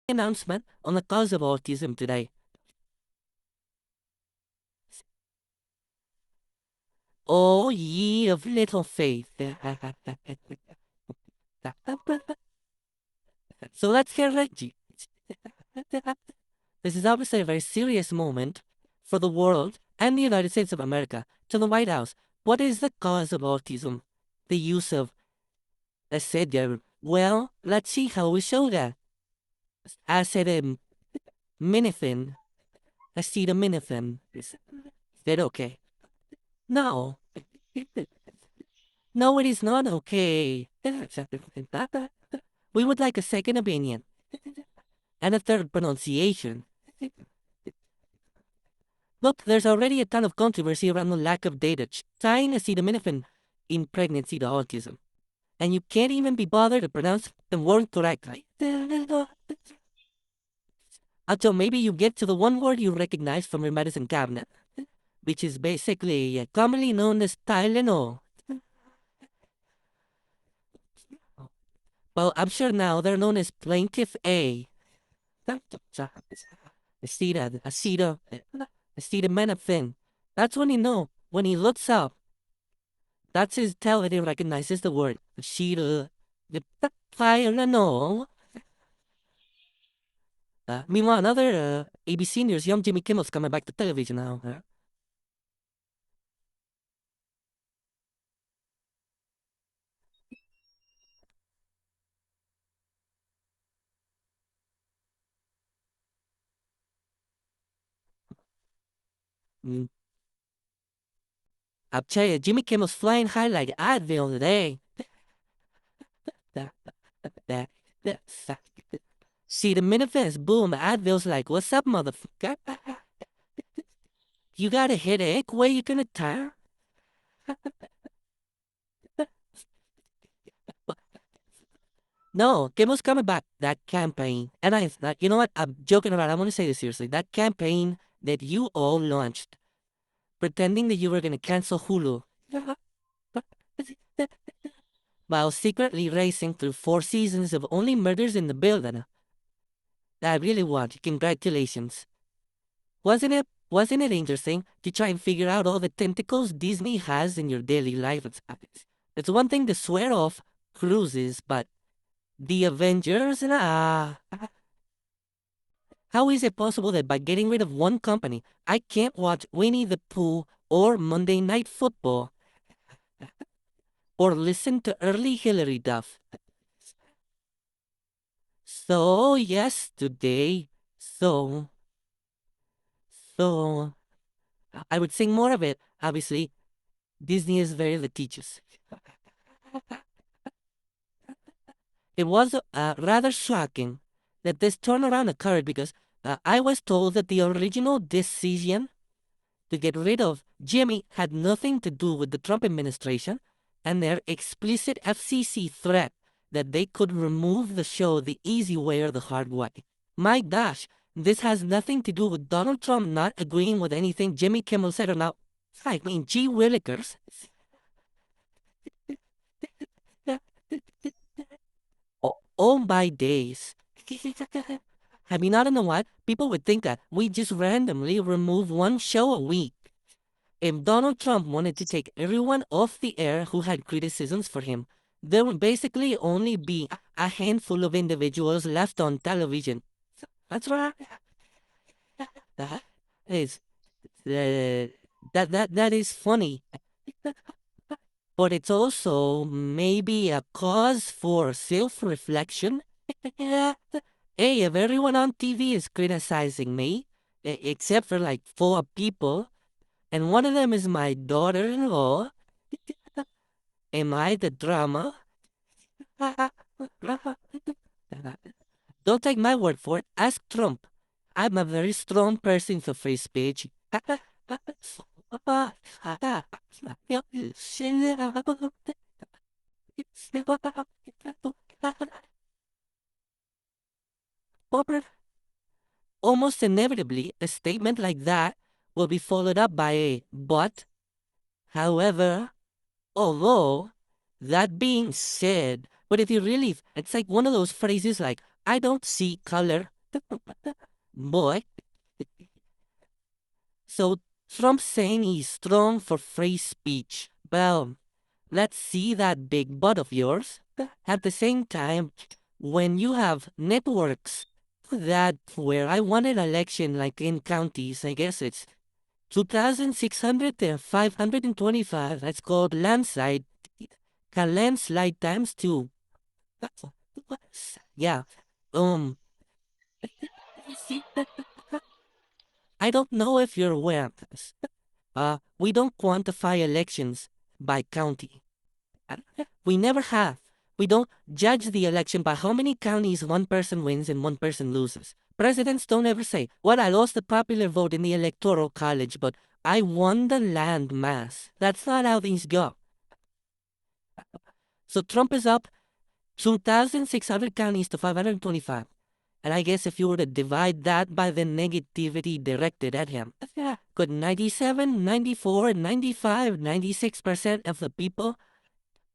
announcement on the cause of autism today. Oh, ye of little faith. So let's get ready. This is obviously a very serious moment for the world and the United States of America. To the White House, what is the cause of autism? The use of selective. Well, let's see how we show that. Acetaminophen. Acetaminophen. Is that okay? No. No, it is not okay. We would like a second opinion and a third pronunciation. Look, there's already a ton of controversy around the lack of data tying acetaminophen in pregnancy to autism. And you can't even be bothered to pronounce the word correctly. Until maybe you get to the one word you recognize from your medicine cabinet, which is basically commonly known as Tylenol. Well, I'm sure now they're known as Plaintiff A. Acetaminophen. That's when you know. When he looks up, that's his tell that he recognizes the word. Tylenol. Meanwhile, another ABC News, young Jimmy Kimmel's coming back to television now. Mm. I'll tell you, Jimmy Kimmel's flying high like Advil today. See, the minifest, boom, Advil's like, what's up, motherfucker? You got a headache? Where you gonna tire? No, Kimmel's coming back. That campaign, and you know what? I'm joking around. I want to say this seriously. That campaign that you all launched, pretending that you were gonna cancel Hulu, while secretly racing through 4 seasons of only murders in the building. I really want. Congratulations. Wasn't it interesting to try and figure out all the tentacles Disney has in your daily life? It's one thing to swear off cruises, but the Avengers, how is it possible that by getting rid of one company, I can't watch Winnie the Pooh or Monday Night Football or listen to early Hillary Duff? So yesterday, so I would sing more of it. Obviously, Disney is very litigious. It was rather shocking that this turnaround occurred because I was told that the original decision to get rid of Jimmy had nothing to do with the Trump administration and their explicit FCC threat that they could remove the show the easy way or the hard way. My gosh, this has nothing to do with Donald Trump not agreeing with anything Jimmy Kimmel said or not. I mean, gee willikers. Oh my days. I mean, I don't know what. People would think that we just randomly remove one show a week. If Donald Trump wanted to take everyone off the air who had criticisms for him, there would basically only be a handful of individuals left on television. That's right. That is that is funny. But it's also maybe a cause for self-reflection. Hey, if everyone on TV is criticizing me, except for like 4 people, and one of them is my daughter-in-law, am I the drama? Don't take my word for it. Ask Trump. I'm a very strong person for free speech. Almost inevitably, a statement like that will be followed up by a but. However, although, that being said, but if you really, it's like one of those phrases like, I don't see color, Boy. So Trump's saying he's strong for free speech. Well, let's see that big butt of yours. At the same time, when you have networks that where I won an election, like in counties, I guess it's 2,600 to 525. That's called landslide. A landslide times two. Yeah. Um. I don't know if you're aware of this. We don't quantify elections by county. We never have. We don't judge the election by how many counties one person wins and one person loses. Presidents don't ever say, well, I lost the popular vote in the electoral college, but I won the land mass. That's not how things go. So Trump is up 2,600 counties to 525. And I guess if you were to divide that by the negativity directed at him, could 97, 94, 95, 96% of the people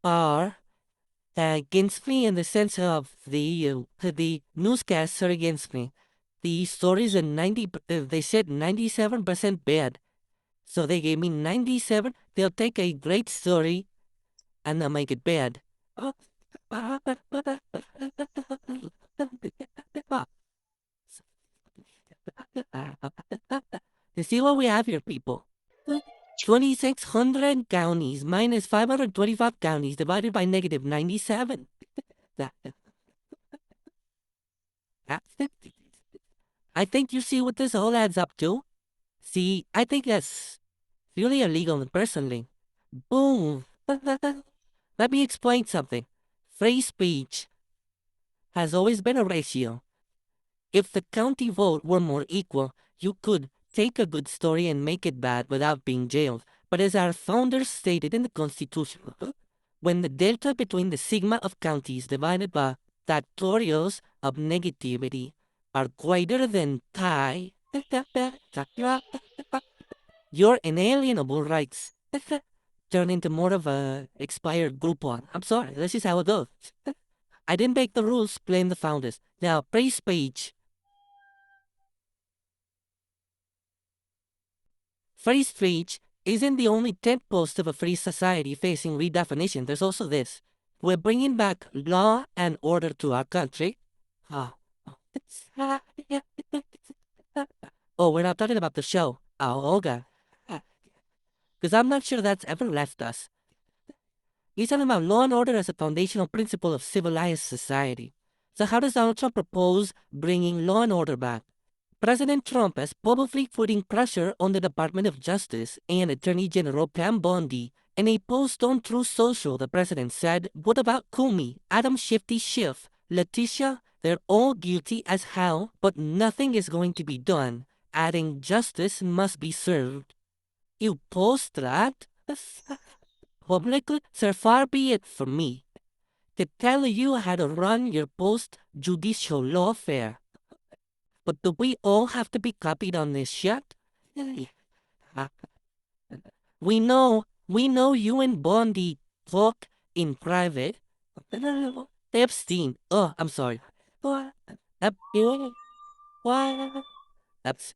are against me in the sense of the newscasts are against me. The stories are they said 97% bad. So they gave me 97. They'll take a great story and they'll make it bad. You see what we have here, people? 2,600 counties minus 525 counties divided by negative 97. I think you see what this all adds up to. See, I think that's really illegal personally. Boom. Let me explain something. Free speech has always been a ratio. If the county vote were more equal, you could take a good story and make it bad without being jailed. But as our founders stated in the Constitution, when the delta between the sigma of counties divided by factorials of negativity are greater than pi, your inalienable rights turn into more of a expired Groupon. I'm sorry, this is how it goes. I didn't make the rules, blame the founders. Now, free speech. Free speech isn't the only tent post of a free society facing redefinition. There's also this. We're bringing back law and order to our country. Oh, we're not talking about the show. Oh, okay. Because I'm not sure that's ever left us. He's talking about law and order as a foundational principle of civilized society. So how does Donald Trump propose bringing law and order back? President Trump is publicly putting pressure on the Department of Justice and Attorney General Pam Bondi. In a post on Truth Social, the president said, what about Comey, Adam Shifty Schiff, Letitia? They're all guilty as hell, but nothing is going to be done, adding justice must be served. You post that? Publicly? Sir, far be it from me to tell you how to run your post-judicial lawfare. But do we all have to be copied on this shit? We know you and Bondi talk in private. Epstein. Oh, I'm sorry. That's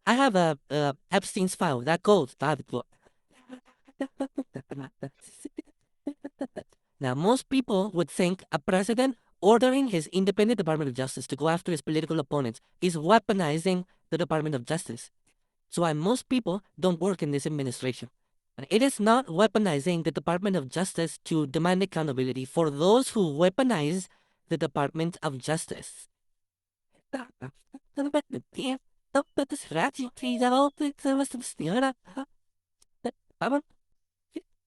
I have a Epstein's file that goes. Now, most people would think a president ordering his independent Department of Justice to go after his political opponents is weaponizing the Department of Justice. So why most people don't work in this administration. And it is not weaponizing the Department of Justice to demand accountability for those who weaponize the Department of Justice.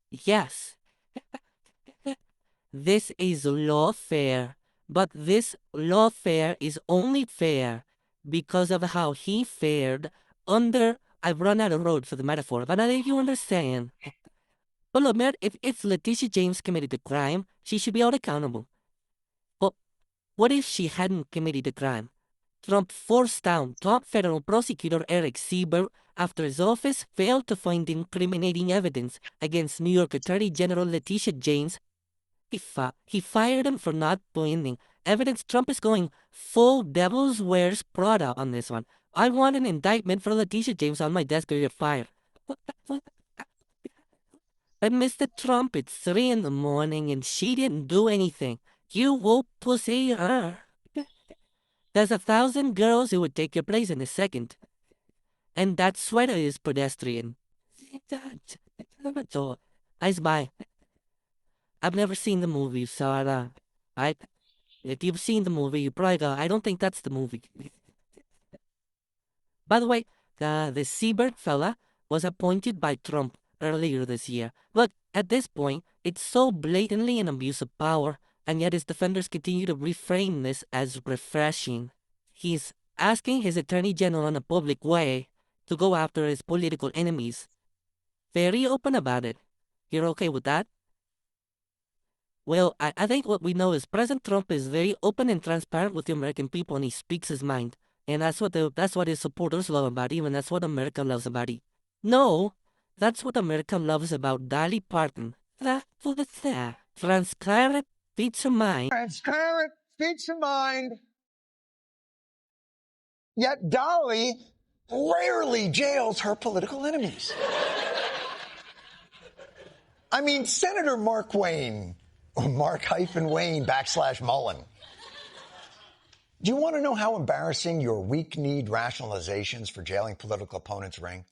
Yes. This is lawfare, but this lawfare is only fair because of how he fared under. I've run out of road for the metaphor, but I think you understand. But look, man, if Letitia James committed the crime, she should be held accountable. But what if she hadn't committed the crime? Trump forced down top federal prosecutor Eric Sieber after his office failed to find incriminating evidence against New York Attorney General Letitia James. He fired him for not finding evidence. Trump is going full Devil's Wears Prada on this one. I want an indictment for Letitia James on my desk or you're fired. But Mr. Trump, it's 3 in the morning and she didn't do anything. You will pussy her. There's 1,000 girls who would take your place in a second. And that sweater is pedestrian. I spy. I've never seen the movie, so if you've seen the movie, you probably go, I don't think that's the movie. By the way, the Seabird fella was appointed by Trump earlier this year. Look, at this point, it's so blatantly an abuse of power, and yet his defenders continue to reframe this as refreshing. He's asking his attorney general in a public way to go after his political enemies. Very open about it. You're okay with that? Well, I think what we know is President Trump is very open and transparent with the American people, and he speaks his mind. And that's what his supporters love about him, and that's what America loves about him. No, that's what America loves about Dolly Parton. Transparent speaks her mind. Transparent speaks her mind. Yet Dolly rarely jails her political enemies. I mean, Senator Mark Wayne, or Mark-Wayne / Mullen. Do you want to know how embarrassing your weak-kneed rationalizations for jailing political opponents ring?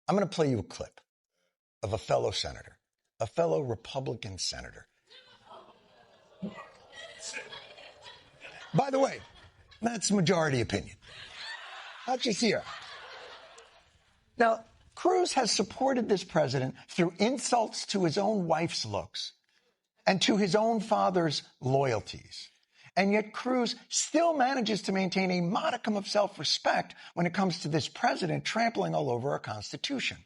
I'm going to play you a clip of a fellow senator, a fellow Republican senator. By the way, that's majority opinion. Not just here. Now, Cruz has supported this president through insults to his own wife's looks and to his own father's loyalties. And yet Cruz still manages to maintain a modicum of self-respect when it comes to this president trampling all over our Constitution.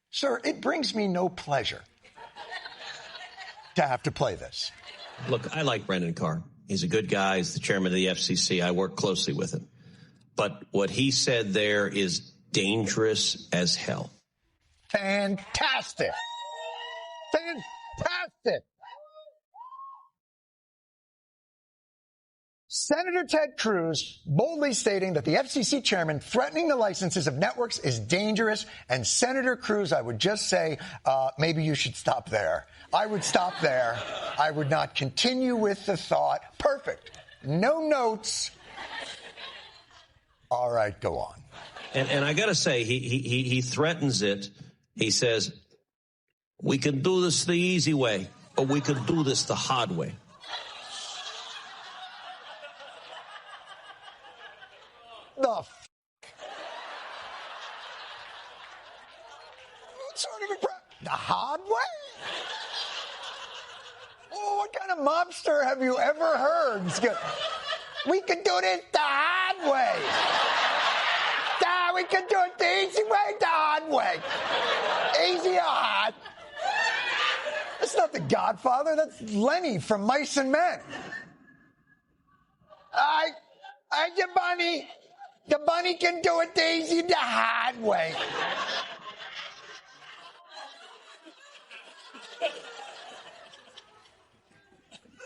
Sir, it brings me no pleasure to have to play this. Look, I like Brendan Carr. He's a good guy. He's the chairman of the FCC. I work closely with him. But what he said there is dangerous as hell. Fantastic. Fantastic. Senator Ted Cruz boldly stating that the FCC chairman threatening the licenses of networks is dangerous. And Senator Cruz, I would just say, maybe you should stop there. I would stop there. I would not continue with the thought. Perfect. No notes. All right, go on. And I got to say, he threatens it. He says, we can do this the easy way, or we can do this the hard way. The hard way? Oh, what kind of mobster have you ever heard? We can do this the hard way. We can do it the easy way, the hard way. Easy or hard? That's not the Godfather. That's Lenny from Mice and Men. The bunny. The bunny can do it the easy, the hard way.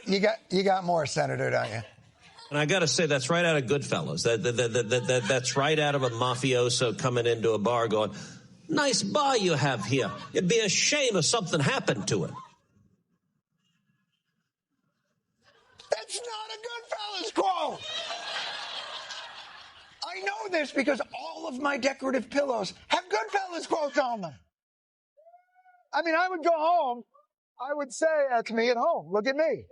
You got more, Senator, don't you? And I got to say, that's right out of Goodfellas. That's right out of a mafioso coming into a bar going, nice bar you have here. It'd be a shame if something happened to it. That's not a Goodfellas quote. I know this because all of my decorative pillows have Goodfellas quotes on them. I mean, I would go home. I would say, that's me at home. Look at me.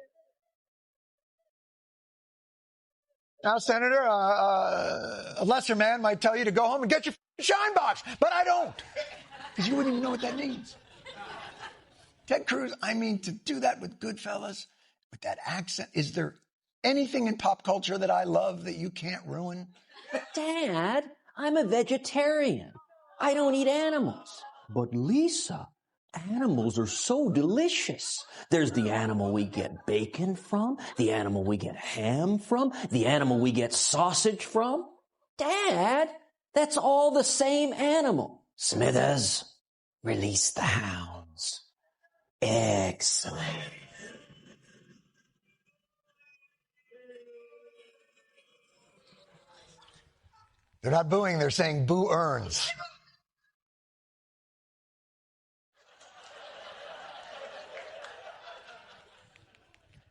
Now, Senator, a lesser man might tell you to go home and get your shine box, but I don't, because you wouldn't even know what that means. Ted Cruz, I mean, to do that with Goodfellas, with that accent, is there anything in pop culture that I love that you can't ruin? But, Dad, I'm a vegetarian. I don't eat animals. But, Lisa, animals are so delicious. There's the animal we get bacon from, the animal we get ham from, the animal we get sausage from. Dad, That's all the same animal. Smithers, release the hounds. Excellent. They're not booing, they're saying boo earns.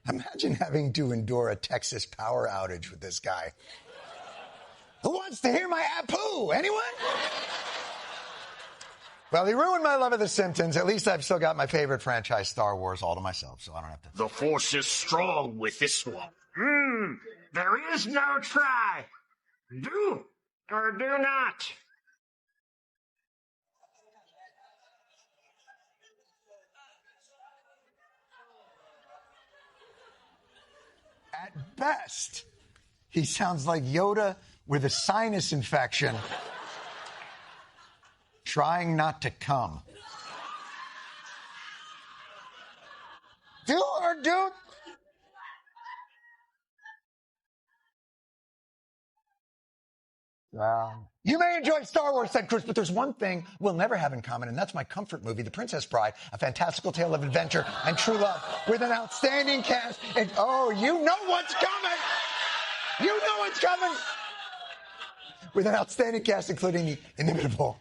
Imagine having to endure a Texas power outage with this guy. Who wants to hear my apoo? Anyone? Well, he ruined my love of The Simpsons. At least I've still got my favorite franchise, Star Wars, all to myself, so I don't have to. The Force is strong with this one. There is no try. Do or do not. At best, he sounds like Yoda with a sinus infection, trying not to come. Do or do. You may enjoy Star Wars, said Cruz, but there's one thing we'll never have in common, and that's my comfort movie, The Princess Bride, a fantastical tale of adventure and true love with an outstanding cast. And, oh, you know what's coming! You know what's coming! With an outstanding cast, including the inimitable.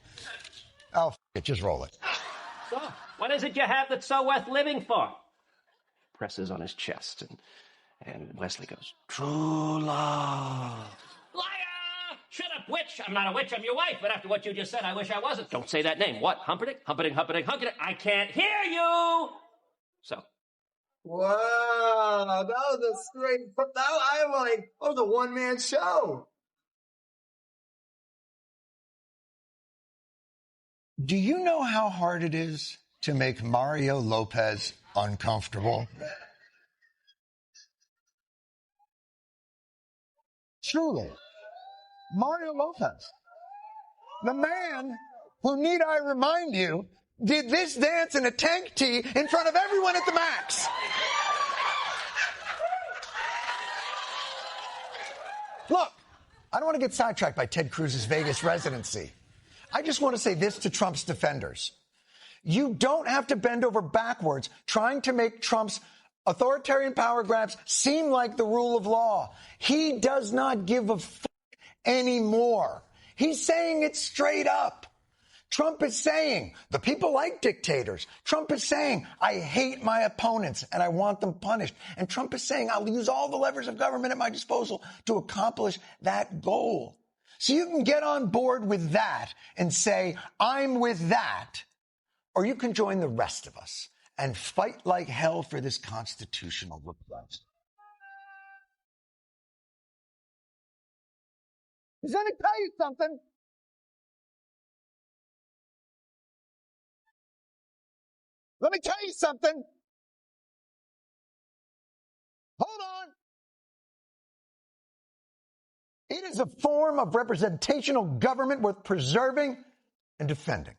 Oh, f it, just roll it. So, what is it you have that's so worth living for? Presses on his chest, and Wesley goes, true love. Liar! Shut up, witch! I'm not a witch, I'm your wife, but after what you just said, I wish I wasn't. Don't say that name. What? Humperdinck? Humperdinck, Humperdinck, Humperdinck. I can't hear you! So. Wow, that was a straight, that was a one-man show. Do you know how hard it is to make Mario Lopez uncomfortable? Truly. Mario Lopez. The man who, need I remind you, did this dance in a tank tee in front of everyone at the Max. Look, I don't want to get sidetracked by Ted Cruz's Vegas residency. I just want to say this to Trump's defenders. You don't have to bend over backwards trying to make Trump's authoritarian power grabs seem like the rule of law. He does not give a f*** anymore. He's saying it straight up. Trump is saying, the people like dictators. Trump is saying, I hate my opponents and I want them punished. And Trump is saying, I'll use all the levers of government at my disposal to accomplish that goal. So you can get on board with that and say, I'm with that. Or you can join the rest of us and fight like hell for this constitutional request. Does that tell you something? Let me tell you something. Hold on. It is a form of representational government worth preserving and defending.